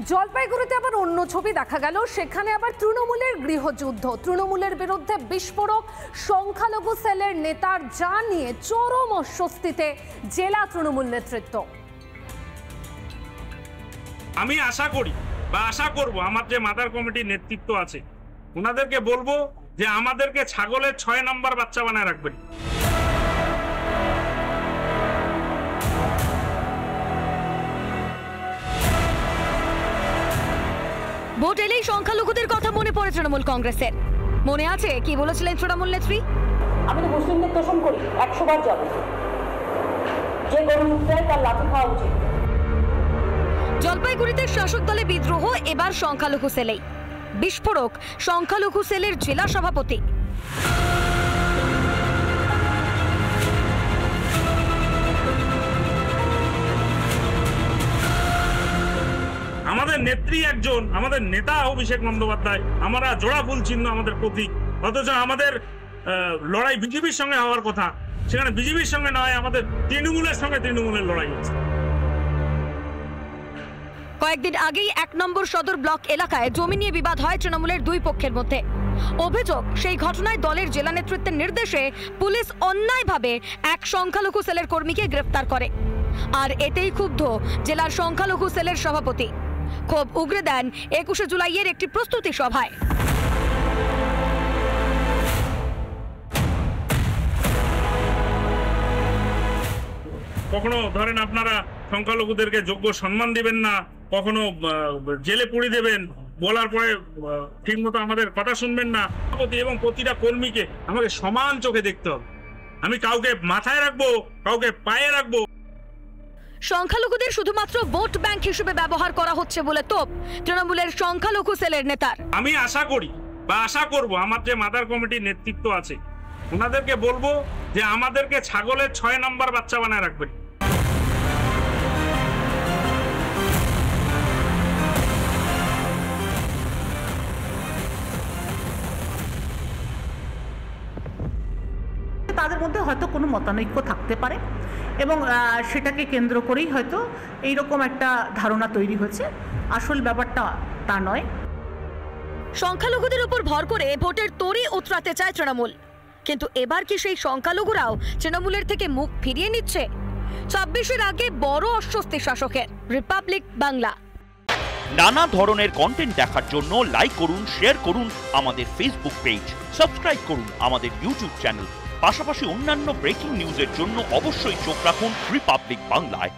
জলপাইগুড়িতে আবার অন্য ছবি দেখা গেল। সেখানে আবার তৃণমূলের গৃহযুদ্ধ, তৃণমূলের বিরুদ্ধে বিস্ফোরক সংখ্যালঘু সেলের নেতার, যা নিয়ে চরম অস্বস্তিতে জেলা তৃণমূল নেতৃত্ব। আমি আশা করি বা আশা করব আমার যে মাদার কমিটির নেতৃত্ব আছে ওনাদেরকে বলবো যে আমাদেরকে ছাগলের 6 নম্বর বাচ্চা বানায় রাখবেন। ভোট এলেই সংখ্যালঘুদের কথা মনে পড়ে তৃণমূল কংগ্রেসের। মনে আছে কি বলেছিলেন তৃণমূল নেত্রী? আমি তো মুসলিমদের তোষণ করি, 100 বার যাবে, যে গরু মুক্তায় তার লাঠি খাওয়া উচিত। জলপাইগুড়িতে শাসক দলে বিদ্রোহ, এবার সংখ্যালঘু সেলেই বিস্ফোরক সংখ্যালঘু সেলের জেলা সভাপতি। আমাদের নেত্রী একজন, আমাদের নেতা অভিষেক বন্দ্যোপাধ্যায়, আমরা জোড়া ফুল চিহ্ন আমাদের প্রতীক, অথচ আমাদের লড়াই বিজেপির সঙ্গে হওয়ার কথা, সেখানে বিজেপির সঙ্গে নয়, আমাদের তৃণমূলের সঙ্গে তৃণমূলের লড়াই হচ্ছে। কয়েকদিন আগেই 1 নম্বর সদর ব্লক এলাকায় জমি নিয়ে বিবাদ হয় তৃণমূলের দুই পক্ষের মধ্যে। অভিযোগ, সেই ঘটনায় দলের জেলা নেতৃত্বের নির্দেশে পুলিশ অন্যায়ভাবে এক সংখ্যালঘু সেলের কর্মীকে গ্রেফতার করে। আর এতেই ক্ষুব্ধ জেলার সংখ্যালঘু সেলের সভাপতি। ক্ষোভ উগরে দেন 21শে জুলাইয়ের একটি প্রস্তুতি সভায়। কখনো ধরেন আপনারা সংখ্যালঘুদেরকে যোগ্য সম্মান দিবেন না, কখনো জেলে পুড়ি দেবেন, বলার পরে ঠিক মতো আমাদের কথা শুনবেন না। এবং প্রতিটা কর্মীকে আমাকে সমান চোখে দেখতে হবে। আমি কাউকে মাথায় রাখবো, কাউকে পায়ে রাখবো। সংখ্যালঘুদের শুধুমাত্র ভোট ব্যাংক হিসেবে ব্যবহার করা হচ্ছে বলে তোপ তৃণমূলের সংখ্যালঘু সেলের নেতার। আমি আশা করি বা আশা করব আমার যে মাদার কমিটির নেতৃত্ব আছে ওনাদেরকে বলবো যে আমাদেরকে ছাগলের 6 নম্বর বাচ্চা বানায় রাখবেন। তাদের মধ্যে হয়তো কোনো মতানৈক্য থাকতে পারে এবং সেটাকে কেন্দ্র করেই হয়তো এইরকম একটা ধারণা তৈরি হয়েছে। আসল ব্যাপারটা তা নয়। সংখ্যালঘুদের উপর ভর করে ভোটের তরি উতরাতে চায় তৃণমূল, কিন্তু এবার কি সেই সংখ্যালঘুরাও তৃণমূলের থেকে মুখ ফিরিয়ে নিচ্ছে? 26-এর আগে বড় অস্বস্তি শাসকের। রিপাবলিক বাংলা। নানা ধরনের কন্টেন্ট দেখার জন্য লাইক করুন, শেয়ার করুন আমাদের ফেসবুক পেজ, সাবস্ক্রাইব করুন আমাদের ইউটিউব চ্যানেল। পাশাপাশি অন্যান্য ব্রেকিং নিউজের জন্য অবশ্যই চোখ রাখুন রিপাবলিক বাংলায়।